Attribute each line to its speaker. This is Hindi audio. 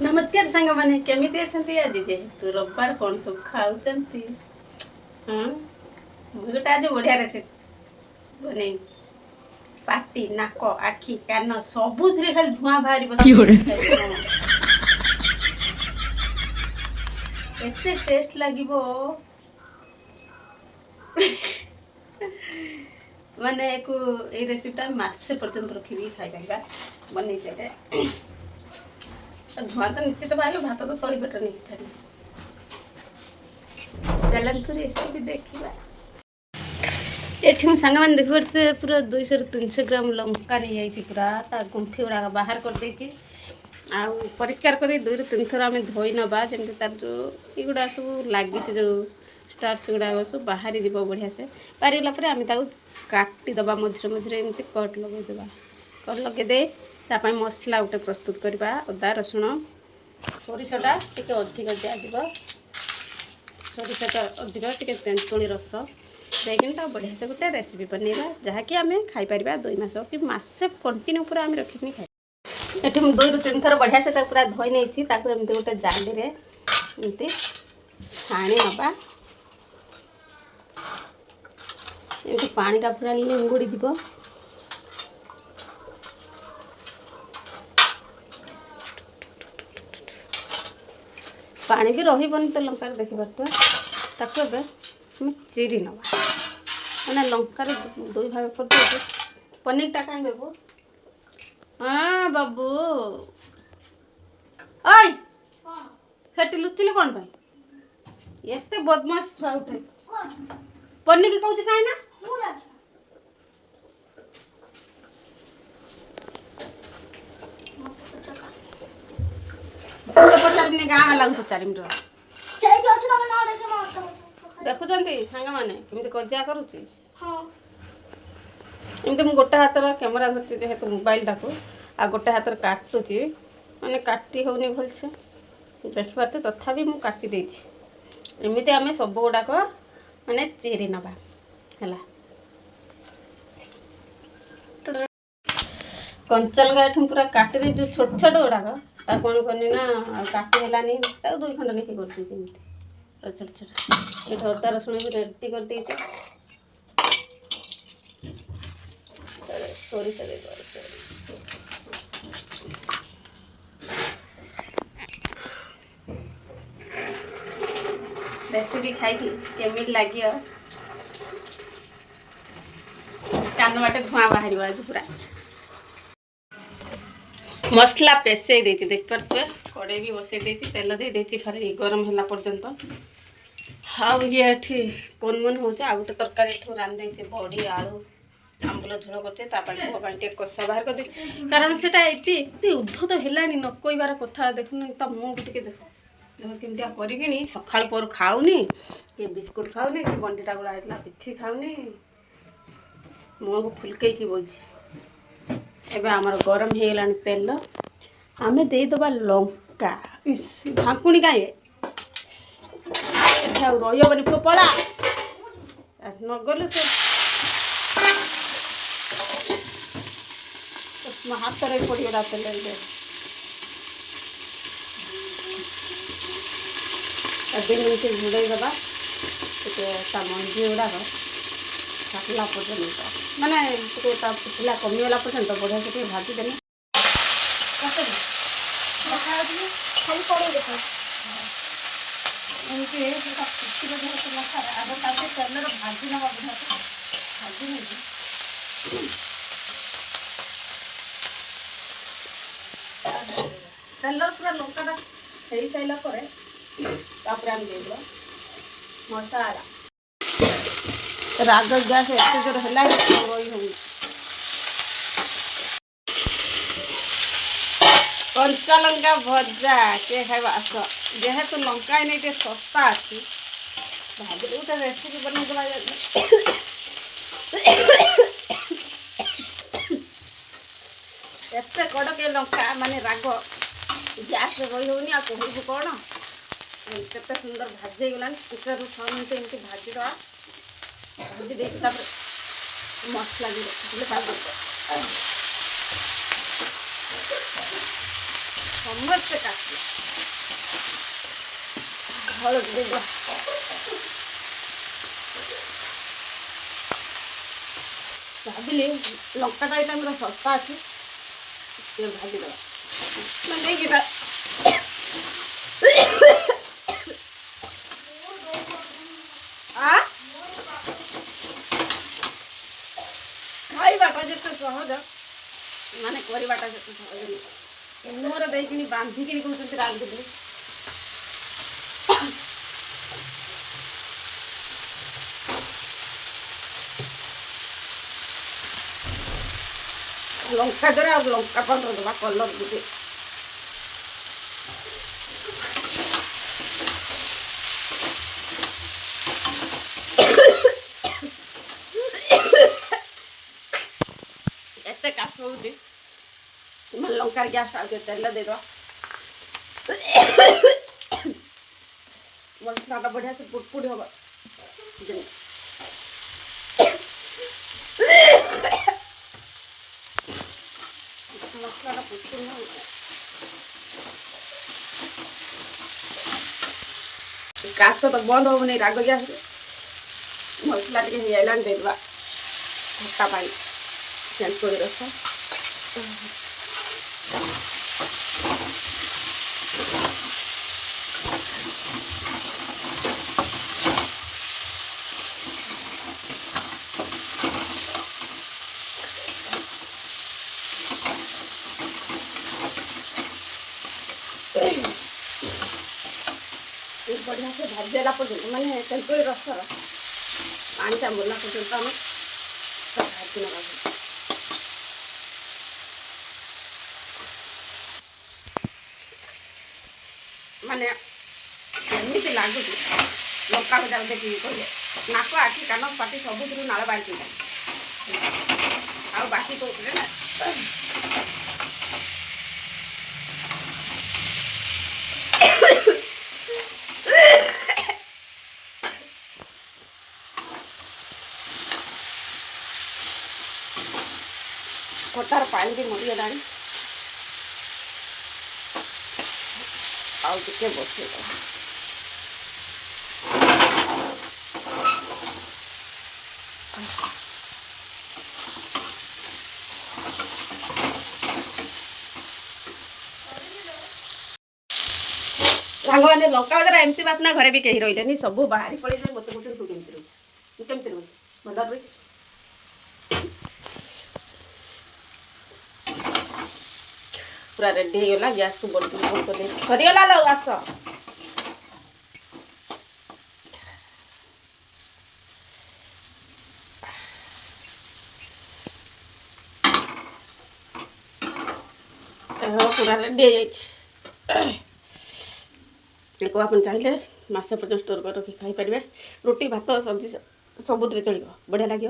Speaker 1: नमस्कार सांग मैंने केमिति अछंती आज जेहेतु रविवार कौन सब खाऊचंती। हाँ गोटे आज बढ़िया रेसिपी बने पाटी नाक आखि कान सबुथिरे खाली धुआं बाहर एते टेस्ट लागिबो माने को ए रेसिपीटा मासे पर्यंत रखी खाई पारिबा बनै से धुआं तो निश्चित बाहर भात तो तली पेट नहीं छाड़ी चलतु रेसिपी देखा ये सांग मैंने देख पारे पूरा 200-300 ग्राम लंका नहीं जाइए पूरा ता गुंफी गुड़ाक बाहर कर देछि आ परिष्कार कर 2-3 थर आम धोई नवा जमी तार जो युवा सब लगी जो स्टार्च गुड़ाक सब बाहरी जीव बढ़िया से पारिगला आम काटिदबा मझे मझे एमती कट लगेदेवा कट लगेदे तापाई मसला गोटे प्रस्तुत करवा अदा रसुण सोरिषटा टिके अधिक दिज्व सोरिषटा अधिक टिके तेंतुली रस देकिन बढ़िया से गोटे रेसिपी बनवा जहाँकि आम खाईपर 2 मास कि मासे कंटिन्यू पूरा आम रखिक खाई ये 2-3 थर बढ़िया से पूरा धोई नहीं एमती गोटे जाली एमती छाणी नवा एमती पानीटा पूरा लिंगुड़ी जीव पानी भी रही तो लंकार देखिए चिरी नवा मैंने लंकार 2 भाग कर दे पनीरटा कहीं बाबू हाँ बाबू ओई फेटी लुचिले कौन पाई एते बदमाश छुआ उठे पनीर की कहती कहीं ना पचारि गाँ वाला पचारि देखुं सांग मैंने केमी कजा करुँगी एमती मुझे गोटे हाथ कैमेरा धरती जेहेतु मोबाइल टाक आ गोटे हाथ काटुची मैंने काटी होनी भलसे देखिपारे तथापि मुझे काटी एमती आम सब गुड़ाक मैंने चिरी नवा है कंचा लगा ये पूरा काटी दे जो छोट छोट गुड़ाक कौन करनी ना काटी है 2 खंड लिखी कर छोट छोट ये अदा रसुण भी रेडी कर दे सोरिष रेसिपी खाई केमी लगे कान बाटे धुआं बाहर आज पूरा मसला पेसई देती देख पारे कड़े भी बसई देती तेल दे खाली गरम है पर्यंत हाँ ये कौन मन हो गोटे तरकारी रांधे बड़ी आलू आंबुल झोल कर कषा बाहर कर कारण से एते उद्धत है न कहबार कथा देखुन मुँह टे देख देख केमती करी सका पर खाऊनी कि बिस्कुट खाऊनी कि बंडीटा गुड़ा होता कि खाऊनी मुँह को फुलकई बजी एबे आमर गरम हो गला तेल आमे देदबा लंका ढाकुणी कहीं रही पुओ पला नगलु हाथ में पड़गला तेल घोड़े दबा मंजी गुड़ाक काटला पर्यंत माने फुटला कमीगला पर्यंत बढ़िया से भाजीदेने एमती आगे तेल भाजी नवा बढ़िया भाजी तेल पूरा लंका हो सारापर आम देदेव मसाला राग गैस एत जोर है रही हो कंचा लंका भजा किए खाइबा आस जेहेतु लंका नहीं सस्ता अच्छी भाभी गोटे रेसिपी बनईदेवा एत कड़क लंका माने राग गैस रही होनी आ कहू कौन केते सुंदर भाजी गलानी 5 मिनट एमती भाजीदवा भाजी दे मसला भी रखी ସମସ୍ତେ କାଟିବେ। ହଳଦୀ ଦେଇଦେବା। ଭାବିଲି ଲଙ୍କାଟା ଏଇଟା ଆମର ଶସ୍ତା ଅଛି, ଟିକେ ଭାଜିଦେବା ଦେଇକି ଖାଇବାଟା ଯେତେ ସହଜ ମାନେ କରିବାଟା ଯେତେ ସହଜ ନୁହେଁ। ମୋର ଦେଇକିନି ବାନ୍ଧିକିନି କହୁଛନ୍ତି ରାନ୍ଧିଲି। ଲଙ୍କା ଦ୍ୱାରା ଆଉ ଲଙ୍କା ପାଉଡର ଦେବା କଲର୍ ଟିକେ। ଏତେ କାଶ ହେଉଛି ମାନେ ଲଙ୍କାର ଗ୍ୟାସ୍ ଆଉ ଟିକେ ତେଲ ଦେଇଦେବା। ମସଲାଟା ବଢ଼ିଆ ସେ ପୁଡ଼ପୁଡ଼ି ହବ। ମସଲାଟା ପୁଡ଼ପୁଡ଼ି ହବ। କାଶ ତ ବନ୍ଦ ହବନି ରାଗ ଗ୍ୟାସରେ। ମସଲା ଟିକେ ହେଇଗଲାଣି ଦେଇଦେବା ଖଟା ପାଣି ତେନ୍ତୁଳି ରସ। बढ़िया से भाजला पर्यंत माने तेंतुली रसर पानीटा बोला पर्यंत आम भाजी नवा। माने एमती लगुच लंका भजा देखिए कहे नाक आखि कान पाटी सबुठ नाल बाहर आ बासी कौन ना खटार पानी भी मरीगला आउ टे बसे सांग मैंने लंका बजार एमती बातना घरे भी कहीं रही सब बाहरी पड़े जाए मत बुझे तू केमती रही तू केमती रही भल रही पूरा रेडी होगा गैस को बंद कर सरीगला लो आस पूरा रेडी हो जाए आप चाहिए मसे पर्यटन स्टोर कर रखी खाई पारे रोटी भात सब्जी सबुद चलो बढ़िया लगे।